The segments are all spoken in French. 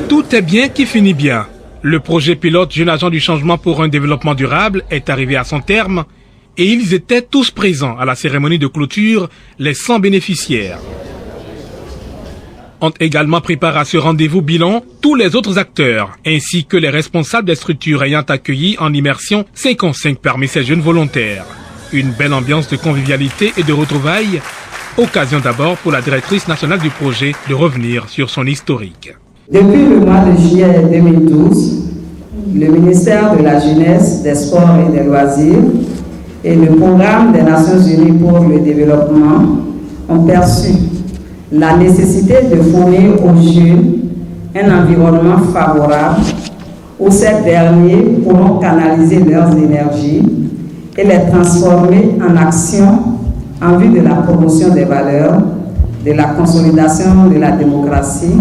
Tout est bien qui finit bien. Le projet pilote Jeunes Agents du Changement pour un développement durable est arrivé à son terme et ils étaient tous présents à la cérémonie de clôture, les 100 bénéficiaires. Ont également préparé à ce rendez-vous bilan tous les autres acteurs, ainsi que les responsables des structures ayant accueilli en immersion 55 parmi ces jeunes volontaires. Une belle ambiance de convivialité et de retrouvailles, occasion d'abord pour la directrice nationale du projet de revenir sur son historique. Depuis le mois de juillet 2012, le ministère de la Jeunesse, des Sports et des Loisirs et le Programme des Nations Unies pour le développement ont perçu la nécessité de fournir aux jeunes un environnement favorable où ces derniers pourront canaliser leurs énergies et les transformer en actions en vue de la promotion des valeurs, de la consolidation de la démocratie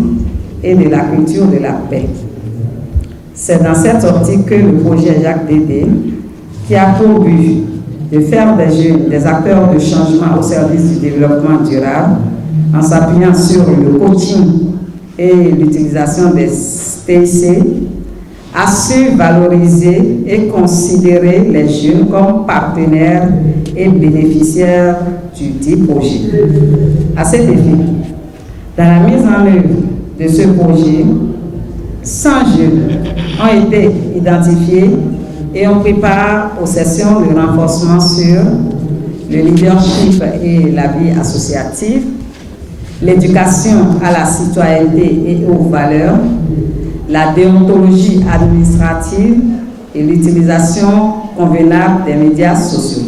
et de la culture de la paix. C'est dans cette optique que le projet Jacques Dédé, qui a pour but de faire des jeunes des acteurs de changement au service du développement durable, en s'appuyant sur le coaching et l'utilisation des TIC, a su valoriser et considérer les jeunes comme partenaires et bénéficiaires du dit projet. À cet effet, dans la mise en œuvre de ce projet, 100 jeunes ont été identifiés et on prépare aux sessions de renforcement sur le leadership et la vie associative, l'éducation à la citoyenneté et aux valeurs, la déontologie administrative et l'utilisation convenable des médias sociaux.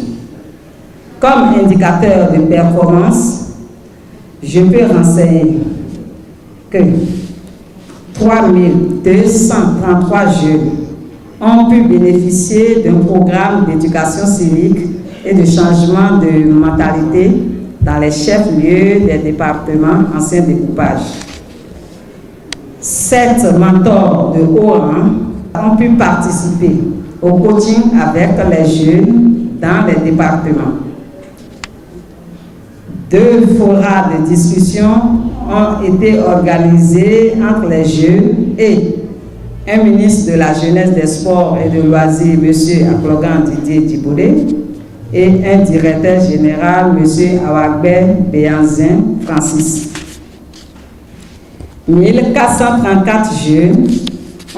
Comme indicateur de performance, je peux renseigner que 3233 jeunes ont pu bénéficier d'un programme d'éducation civique et de changement de mentalité dans les chefs-lieux des départements anciens découpage. 7 mentors de haut rang ont pu participer au coaching avec les jeunes dans les départements. 2 forats de discussion ont été organisés entre les jeunes et un ministre de la Jeunesse, des Sports et de Loisirs, M. Aklogan Didier Djiboudé, et un directeur général, M. Awagbe Béanzin Francis. 1434 jeunes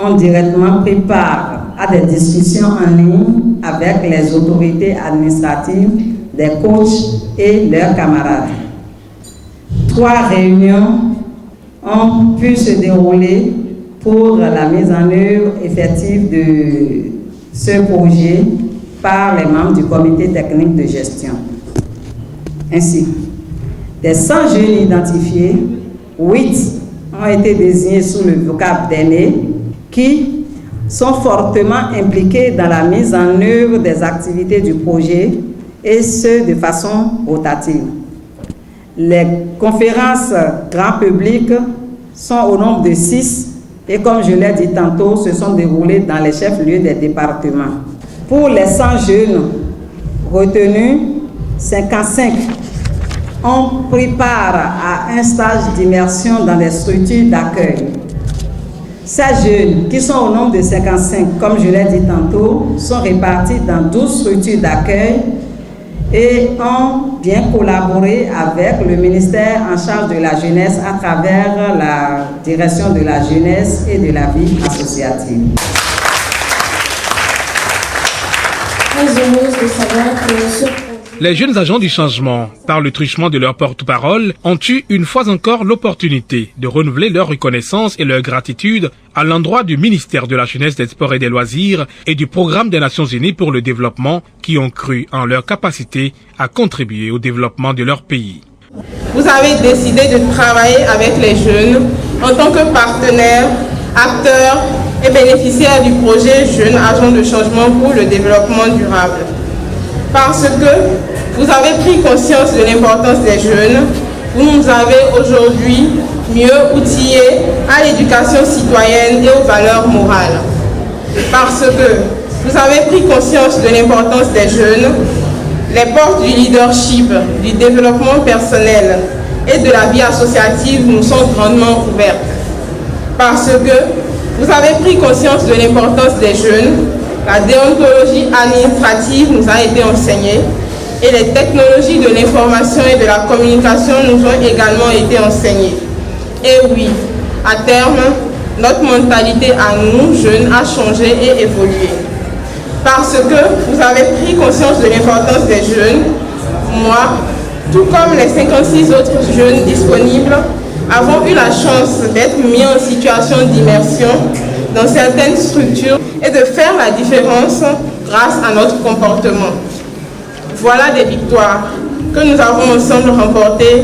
ont directement pris part à des discussions en ligne avec les autorités administratives, des coachs et leurs camarades. 3 réunions ont pu se dérouler pour la mise en œuvre effective de ce projet par les membres du comité technique de gestion. Ainsi, des 100 jeunes identifiés, 8 ont été désignés sous le vocable d'aînés qui sont fortement impliqués dans la mise en œuvre des activités du projet et ce de façon rotative. Les conférences grand public sont au nombre de 6 et comme je l'ai dit tantôt, se sont déroulées dans les chefs-lieux des départements. Pour les 100 jeunes retenus, 55 ont pris part à un stage d'immersion dans des structures d'accueil. Ces jeunes, qui sont au nombre de 55, comme je l'ai dit tantôt, sont répartis dans 12 structures d'accueil et ont bien collaboré avec le ministère en charge de la jeunesse à travers la direction de la jeunesse et de la vie associative. Très heureuse de savoir que Les jeunes agents du changement, par le truchement de leur porte-parole, ont eu une fois encore l'opportunité de renouveler leur reconnaissance et leur gratitude à l'endroit du ministère de la Jeunesse, des Sports et des Loisirs et du Programme des Nations Unies pour le développement qui ont cru en leur capacité à contribuer au développement de leur pays. Vous avez décidé de travailler avec les jeunes en tant que partenaires, acteurs et bénéficiaires du projet Jeunes Agents de Changement pour le développement durable. Parce que vous avez pris conscience de l'importance des jeunes, vous nous avez aujourd'hui mieux outillés à l'éducation citoyenne et aux valeurs morales. Parce que vous avez pris conscience de l'importance des jeunes, les portes du leadership, du développement personnel et de la vie associative nous sont grandement ouvertes. Parce que vous avez pris conscience de l'importance des jeunes, la déontologie administrative nous a été enseignée et les technologies de l'information et de la communication nous ont également été enseignées. Et oui, à terme, notre mentalité à nous, jeunes, a changé et évolué. Parce que vous avez pris conscience de l'importance des jeunes, moi, tout comme les 56 autres jeunes disponibles, avons eu la chance d'être mis en situation d'immersion dans certaines structures et de faire la différence grâce à notre comportement. Voilà des victoires que nous avons ensemble remportées,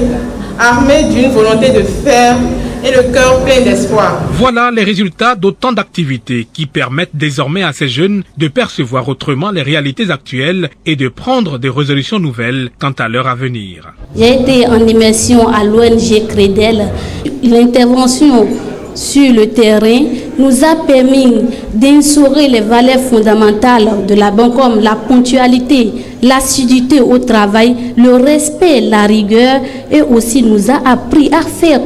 armées d'une volonté de faire et le cœur plein d'espoir. Voilà les résultats d'autant d'activités qui permettent désormais à ces jeunes de percevoir autrement les réalités actuelles et de prendre des résolutions nouvelles quant à leur avenir. J'ai été en immersion à l'ONG Credel. L'intervention sur le terrain nous a permis d'instaurer les valeurs fondamentales de la banque comme la ponctualité, l'assiduité au travail, le respect, la rigueur et aussi nous a appris à faire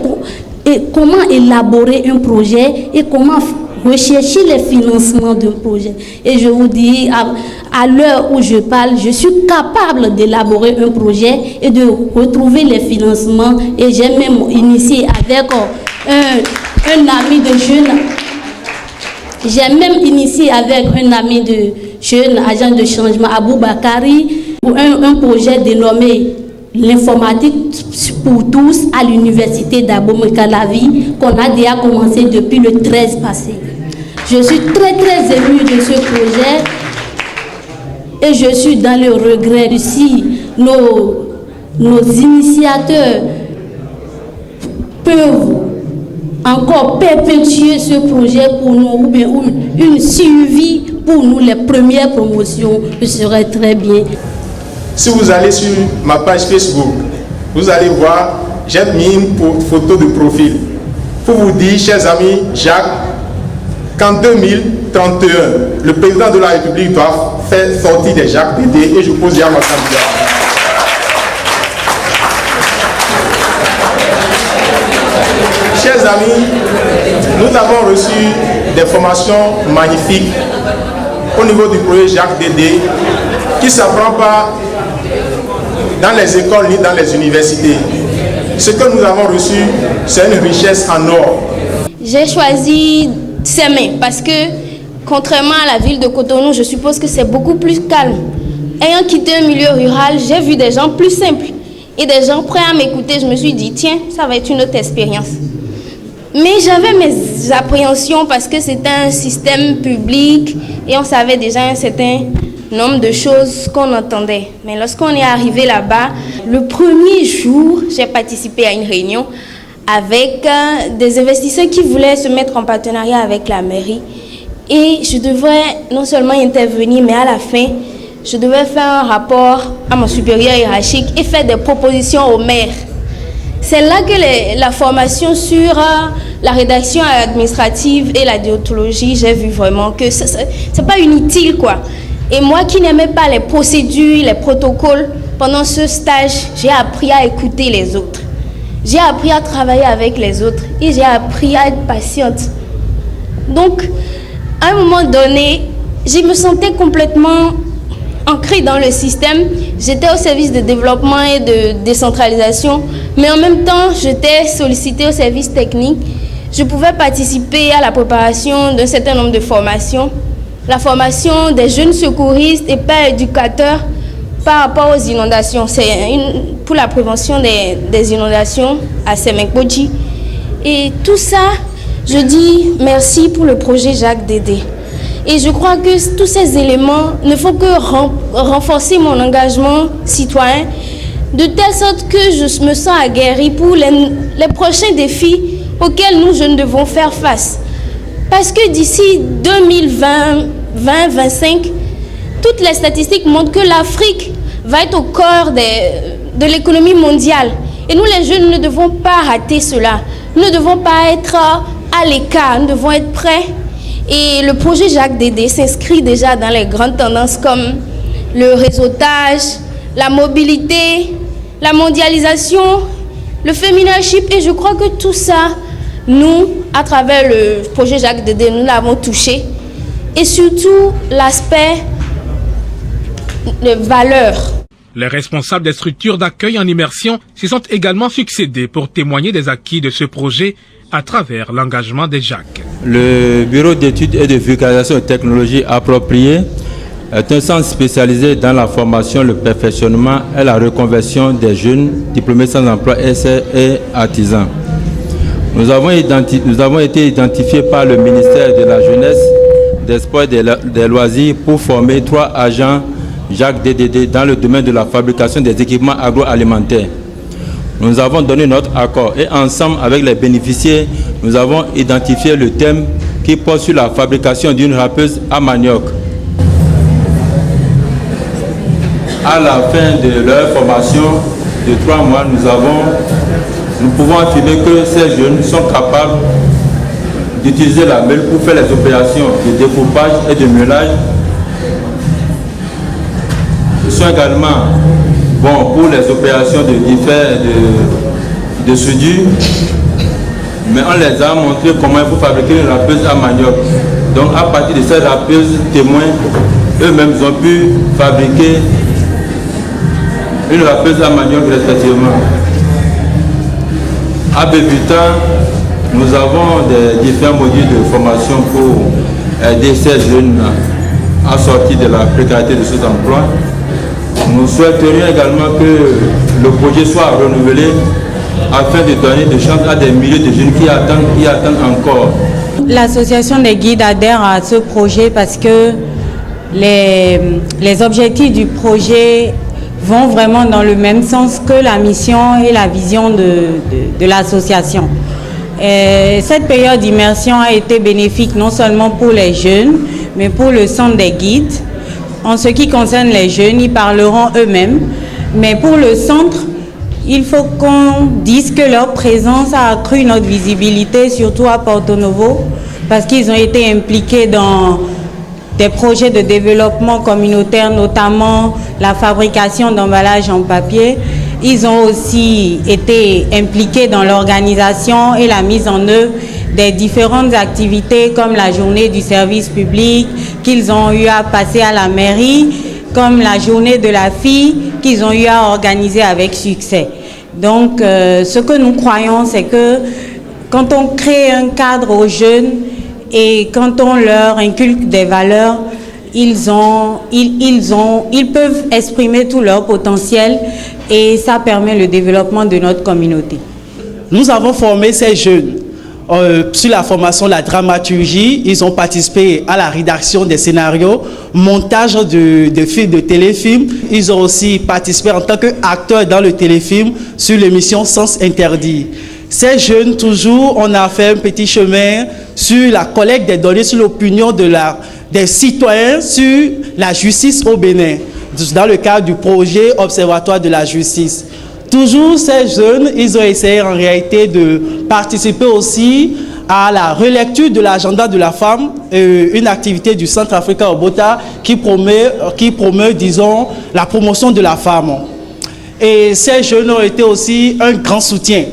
et comment élaborer un projet et comment rechercher les financements d'un projet. Et je vous dis, à l'heure où je parle, je suis capable d'élaborer un projet et de retrouver les financements. Et j'ai même initié avec un ami de jeune. J'ai même initié avec un ami de jeune, agent de changement, Abou Bakari, pour un projet dénommé l'informatique pour tous à l'université d'Abomey-Calavi qu'on a déjà commencé depuis le 13 passé. Je suis très émue de ce projet et je suis dans le regret si nos initiateurs peuvent encore perpétuer ce projet pour nous ou bien une suivi pour nous les premières promotions, ce serait très bien. Si vous allez sur ma page Facebook, vous allez voir, j'ai mis une photo de profil pour vous dire, chers amis, Jacques, qu'en 2031, le président de la République doit faire sortir des Jacques Dédé et je pose déjà ma candidature. Chers amis, nous avons reçu des formations magnifiques au niveau du projet Jacques Dédé qui ne s'apprend pas dans les écoles ni dans les universités. Ce que nous avons reçu, c'est une richesse en or. J'ai choisi Sémé parce que, contrairement à la ville de Cotonou, je suppose que c'est beaucoup plus calme. Ayant quitté un milieu rural, j'ai vu des gens plus simples et des gens prêts à m'écouter. Je me suis dit, tiens, ça va être une autre expérience. Mais j'avais mes appréhensions parce que c'était un système public et on savait déjà un certain nombre de choses qu'on entendait. Mais lorsqu'on est arrivé là-bas, le premier jour, j'ai participé à une réunion avec des investisseurs qui voulaient se mettre en partenariat avec la mairie. Et je devrais non seulement intervenir, mais à la fin, je devais faire un rapport à mon supérieur hiérarchique et faire des propositions au maire. C'est là que la formation sur la rédaction administrative et la déontologie, j'ai vu vraiment que c'est pas inutile, quoi. Et moi qui n'aimais pas les procédures, les protocoles, pendant ce stage, j'ai appris à écouter les autres. J'ai appris à travailler avec les autres et j'ai appris à être patiente. Donc, à un moment donné, je me sentais complètement ancrée dans le système. J'étais au service de développement et de décentralisation, mais en même temps, j'étais sollicitée au service technique. Je pouvais participer à la préparation d'un certain nombre de formations. La formation des jeunes secouristes et pères éducateurs par rapport aux inondations. C'est pour la prévention des inondations à Semenkoji. Et tout ça, je dis merci pour le projet Jacques Dédé. Et je crois que tous ces éléments ne font que renforcer mon engagement citoyen, de telle sorte que je me sens aguerrie pour les prochains défis auxquels nous jeunes devons faire face. Parce que d'ici 2020-2025, toutes les statistiques montrent que l'Afrique va être au cœur de l'économie mondiale. Et nous, les jeunes, ne devons pas rater cela. Nous ne devons pas être à l'écart, nous devons être prêts. Et le projet Jacques Dédé s'inscrit déjà dans les grandes tendances comme le réseautage, la mobilité, la mondialisation, le féminaship. Et je crois que tout ça, nous, à travers le projet Jacques Dédé, nous l'avons touché. Et surtout, l'aspect des valeurs. Les responsables des structures d'accueil en immersion se sont également succédés pour témoigner des acquis de ce projet à travers l'engagement des Jacques. Le Bureau d'études et de vulgarisation de technologies appropriées est un centre spécialisé dans la formation, le perfectionnement et la reconversion des jeunes diplômés sans emploi et artisans. Nous avons été identifiés par le ministère de la Jeunesse, des Sports et des Loisirs pour former 3 agents Jacques DDD dans le domaine de la fabrication des équipements agroalimentaires. Nous avons donné notre accord et ensemble avec les bénéficiaires, nous avons identifié le thème qui porte sur la fabrication d'une râpeuse à manioc. À la fin de leur formation de 3 mois, nous pouvons affirmer que ces jeunes sont capables d'utiliser la meule pour faire les opérations de découpage et de meulage. Ils sont également bons pour les opérations de soudure, mais on les a montré comment il faut fabriquer une râpeuse à manioc. Donc à partir de ces râpeuses témoins, eux-mêmes ont pu fabriquer une râpeuse à manioc respectivement. À Bébutin, nous avons des différents modules de formation pour aider ces jeunes à sortir de la précarité de sous-emploi. Nous souhaiterions également que le projet soit renouvelé afin de donner des chances à des milliers de jeunes qui attendent encore. L'association des guides adhère à ce projet parce que les objectifs du projet vont vraiment dans le même sens que la mission et la vision de l'association. Cette période d'immersion a été bénéfique non seulement pour les jeunes, mais pour le centre des guides. En ce qui concerne les jeunes, ils parleront eux-mêmes. Mais pour le centre, il faut qu'on dise que leur présence a accru notre visibilité, surtout à Porto Novo, parce qu'ils ont été impliqués dans des projets de développement communautaire, notamment la fabrication d'emballages en papier. Ils ont aussi été impliqués dans l'organisation et la mise en œuvre des différentes activités comme la journée du service public qu'ils ont eu à passer à la mairie, comme la journée de la fille qu'ils ont eu à organiser avec succès. Donc, ce que nous croyons, c'est que quand on crée un cadre aux jeunes et quand on leur inculque des valeurs, ils peuvent exprimer tout leur potentiel et ça permet le développement de notre communauté. Nous avons formé ces jeunes sur la formation de la dramaturgie. Ils ont participé à la rédaction des scénarios, montage de films, de téléfilms. Ils ont aussi participé en tant qu'acteurs dans le téléfilm sur l'émission Sens Interdit. Ces jeunes, toujours, on a fait un petit chemin sur la collecte des données, sur l'opinion des citoyens sur la justice au Bénin, dans le cadre du projet Observatoire de la justice. Toujours ces jeunes, ils ont essayé en réalité de participer aussi à la relecture de l'agenda de la femme, une activité du Centre Africain Obota qui promeut, disons, la promotion de la femme. Et ces jeunes ont été aussi un grand soutien.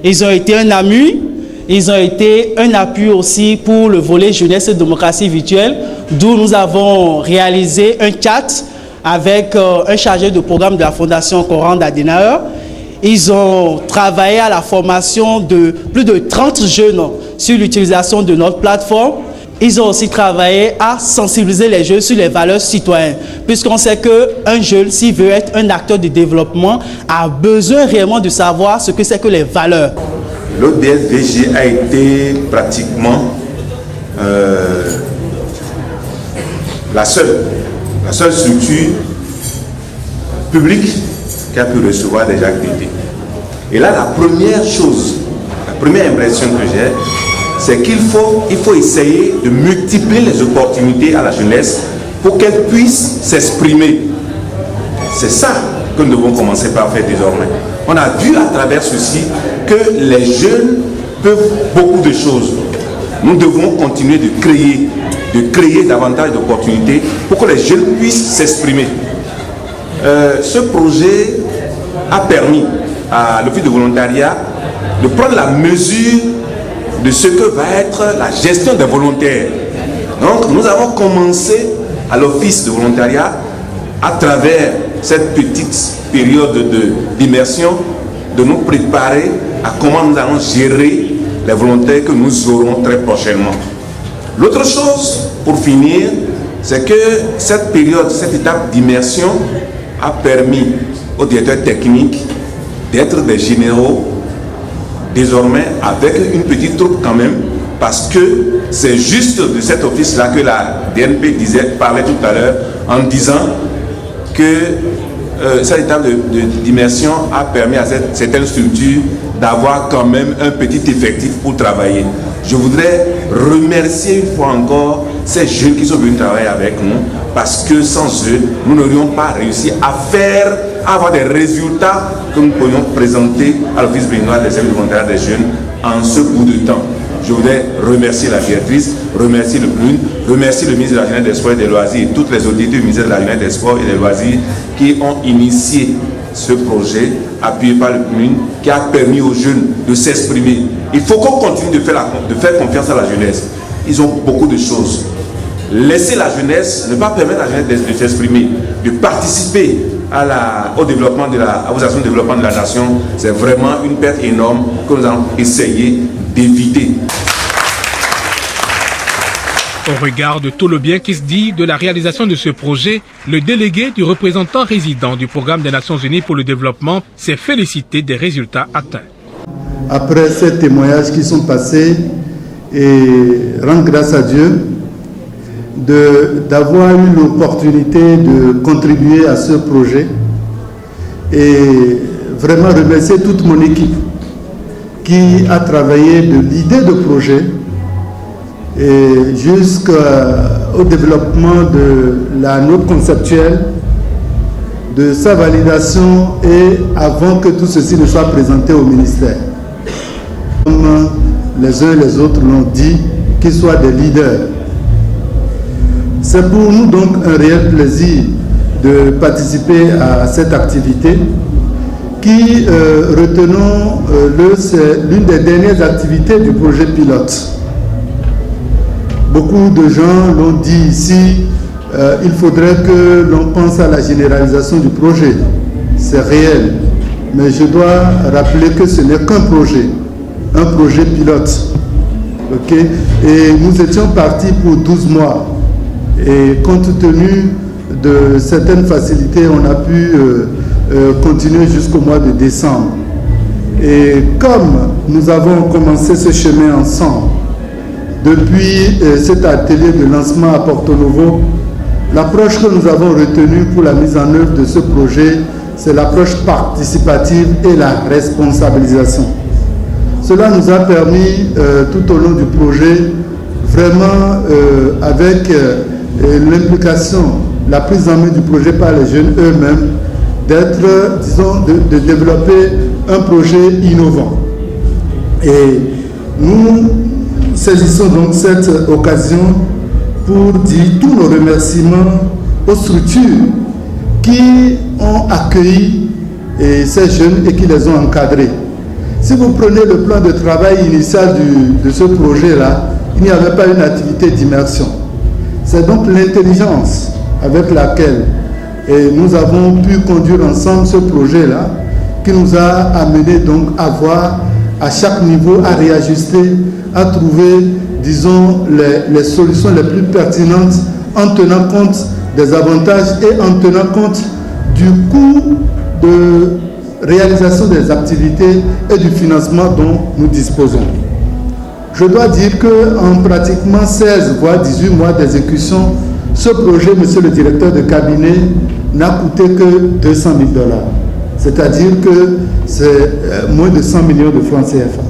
Ils ont été un ami, ils ont été un appui aussi pour le volet jeunesse et démocratie virtuelle, d'où nous avons réalisé un chat avec un chargé de programme de la Fondation Conrad Adenauer. Ils ont travaillé à la formation de plus de 30 jeunes sur l'utilisation de notre plateforme. Ils ont aussi travaillé à sensibiliser les jeunes sur les valeurs citoyennes, puisqu'on sait qu'un jeune, s'il veut être un acteur de développement, a besoin réellement de savoir ce que c'est que les valeurs. L'ODSVG a été pratiquement la seule structure publique qui a pu recevoir des Jacques Dédé. Et là, la première impression que j'ai, c'est qu'il faut essayer de multiplier les opportunités à la jeunesse pour qu'elle puisse s'exprimer. C'est ça que nous devons commencer par faire désormais. On a vu à travers ceci que les jeunes peuvent beaucoup de choses. Nous devons continuer de créer davantage d'opportunités pour que les jeunes puissent s'exprimer. Ce projet a permis à l'office de volontariat de prendre la mesure de ce que va être la gestion des volontaires. Donc nous avons commencé à l'office de volontariat à travers cette petite période d'immersion de nous préparer à comment nous allons gérer les volontaires que nous aurons très prochainement. L'autre chose, pour finir, c'est que cette période, cette étape d'immersion a permis aux directeurs techniques d'être des généraux désormais avec une petite troupe quand même, parce que c'est juste de cet office-là que la DNP parlait tout à l'heure en disant que cette étape d'immersion a permis à certaines structures d'avoir quand même un petit effectif pour travailler. Je voudrais remercier une fois encore ces jeunes qui sont venus travailler avec nous, parce que sans eux, nous n'aurions pas réussi à avoir des résultats que nous pourrions présenter à l'Office béninois des services de volontariat des jeunes en ce bout de temps. Je voudrais remercier la directrice, remercier le PNUD, remercier le ministre de la Jeunesse, des Sports et des Loisirs et toutes les autorités du ministère de la Jeunesse, des Sports et des Loisirs qui ont initié ce projet appuyé par le PNUD qui a permis aux jeunes de s'exprimer. Il faut qu'on continue de faire confiance à la jeunesse. Ils ont beaucoup de choses. Laisser la jeunesse, ne pas permettre à la jeunesse de s'exprimer, de participer au développement aux actions de développement de la nation, c'est vraiment une perte énorme que nous allons essayer d'éviter. Au regard de tout le bien qui se dit de la réalisation de ce projet, le délégué du représentant résident du Programme des Nations Unies pour le développement s'est félicité des résultats atteints. Après ces témoignages qui sont passés, et rendre grâce à Dieu d'avoir eu l'opportunité de contribuer à ce projet et vraiment remercier toute mon équipe qui a travaillé de l'idée de projet et jusqu'au développement de la note conceptuelle, de sa validation et avant que tout ceci ne soit présenté au ministère. Comme les uns et les autres l'ont dit, qu'ils soient des leaders. C'est pour nous donc un réel plaisir de participer à cette activité qui, retenons, c'est l'une des dernières activités du projet pilote. Beaucoup de gens l'ont dit ici, il faudrait que l'on pense à la généralisation du projet. C'est réel, mais je dois rappeler que ce n'est qu'un projet pilote. Okay? Et nous étions partis pour 12 mois. Et compte tenu de certaines facilités, on a pu continuer jusqu'au mois de décembre. Et comme nous avons commencé ce chemin ensemble, depuis cet atelier de lancement à Porto Novo, l'approche que nous avons retenue pour la mise en œuvre de ce projet, c'est l'approche participative et la responsabilisation. Cela nous a permis, tout au long du projet, vraiment avec l'implication, la prise en main du projet par les jeunes eux-mêmes, d'être, disons, de développer un projet innovant. Et nous saisissons donc cette occasion pour dire tous nos remerciements aux structures qui ont accueilli ces jeunes et qui les ont encadrés. Si vous prenez le plan de travail initial de ce projet-là, il n'y avait pas une activité d'immersion. C'est donc l'intelligence avec laquelle nous avons pu conduire ensemble ce projet-là qui nous a amené donc à voir à chaque niveau, à réajuster, à trouver, disons, les solutions les plus pertinentes en tenant compte des avantages et en tenant compte du coût de réalisation des activités et du financement dont nous disposons. Je dois dire qu'en pratiquement 16 voire 18 mois d'exécution, ce projet, monsieur le directeur de cabinet, n'a coûté que 200 000 $. C'est-à-dire que c'est moins de 100 millions de francs CFA.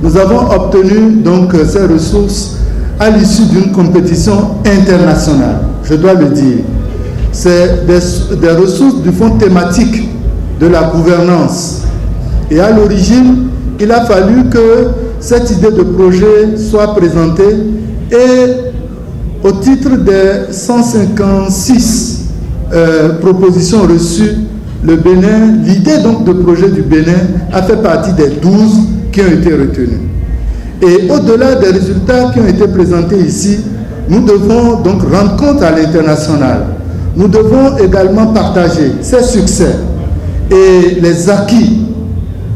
Nous avons obtenu donc ces ressources à l'issue d'une compétition internationale, je dois le dire. C'est des ressources du fonds thématique de la gouvernance. Et à l'origine, il a fallu que cette idée de projet soit présentée et au titre des 156 propositions reçues, le Bénin, l'idée donc de projet du Bénin a fait partie des 12 qui ont été retenus. Et au-delà des résultats qui ont été présentés ici, nous devons donc rendre compte à l'international. Nous devons également partager ces succès et les acquis,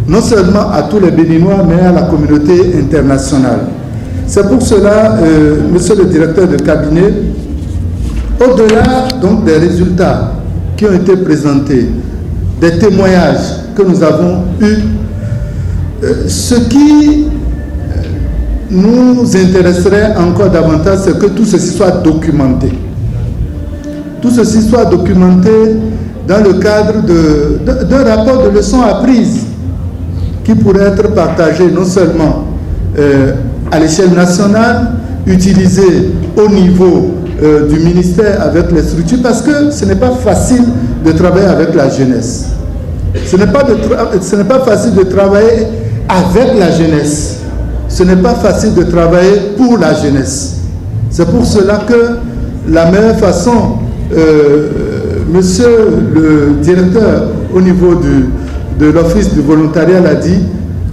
non seulement à tous les Béninois, mais à la communauté internationale. C'est pour cela, monsieur le directeur de cabinet, au-delà donc des résultats qui ont été présentés, des témoignages que nous avons eus, ce qui nous intéresserait encore davantage, c'est que tout ceci soit documenté. Tout ceci soit documenté dans le cadre d'un rapport de leçons apprises qui pourrait être partagé non seulement à l'échelle nationale, utilisé au niveau du ministère avec les structures, parce que ce n'est pas facile de travailler avec la jeunesse. Ce n'est pas facile de travailler avec la jeunesse. Ce n'est pas facile de travailler pour la jeunesse. C'est pour cela que la meilleure façon, monsieur le directeur au niveau de l'Office du volontariat l'a dit,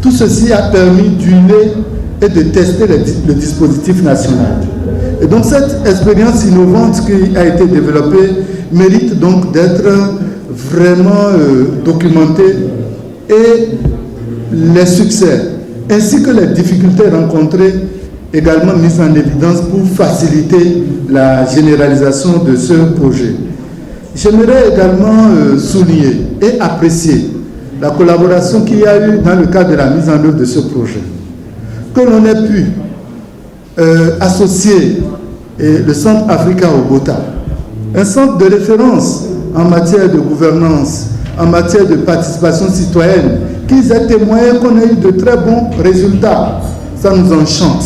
tout ceci a permis d'huiler et de tester le dispositif national. Et donc cette expérience innovante qui a été développée mérite donc d'être vraiment documentée, et les succès ainsi que les difficultés rencontrées également mises en évidence pour faciliter la généralisation de ce projet. J'aimerais également souligner et apprécier la collaboration qu'il y a eu dans le cadre de la mise en œuvre de ce projet. Que l'on ait pu associer le Centre Africa au Bota, un centre de référence en matière de gouvernance, en matière de participation citoyenne, qu'ils aient témoigné qu'on a eu de très bons résultats. Ça nous enchante.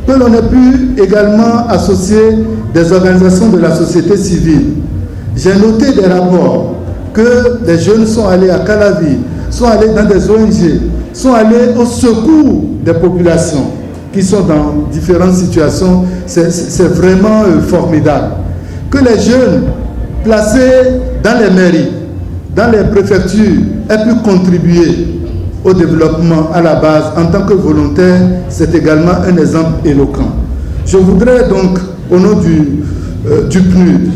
Que l'on ait pu également associer des organisations de la société civile. J'ai noté des rapports que des jeunes sont allés à Calavi, sont allés dans des ONG, sont allés au secours des populations qui sont dans différentes situations. C'est vraiment formidable. Que les jeunes placés dans les mairies, dans les préfectures, aient pu contribuer au développement à la base en tant que volontaire, c'est également un exemple éloquent. Je voudrais donc, au nom du PNUD,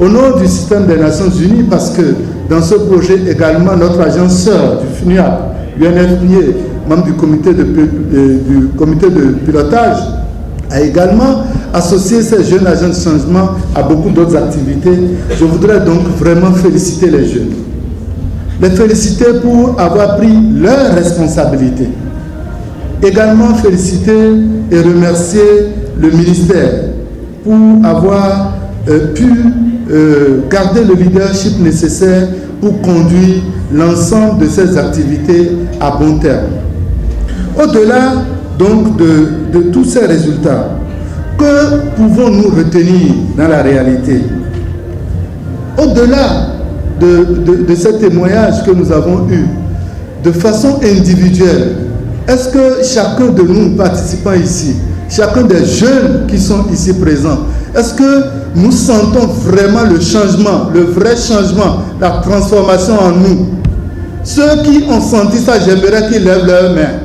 au nom du système des Nations Unies, parce que dans ce projet également, notre agence sœur du FNUAP, l'UNFPA, membre du comité de pilotage, a également associé ces jeunes agents de changement à beaucoup d'autres activités. Je voudrais donc vraiment féliciter les jeunes. Les féliciter pour avoir pris leurs responsabilités. Également féliciter et remercier le ministère pour avoir pu garder le leadership nécessaire pour conduire l'ensemble de ces activités à bon terme. Au-delà donc de tous ces résultats, que pouvons-nous retenir dans la réalité? Au-delà de ces témoignages que nous avons eus, de façon individuelle, est-ce que chacun de nous participants ici, chacun des jeunes qui sont ici présents, est-ce que nous sentons vraiment le changement, le vrai changement, la transformation en nous? Ceux qui ont senti ça, j'aimerais qu'ils lèvent leurs mains.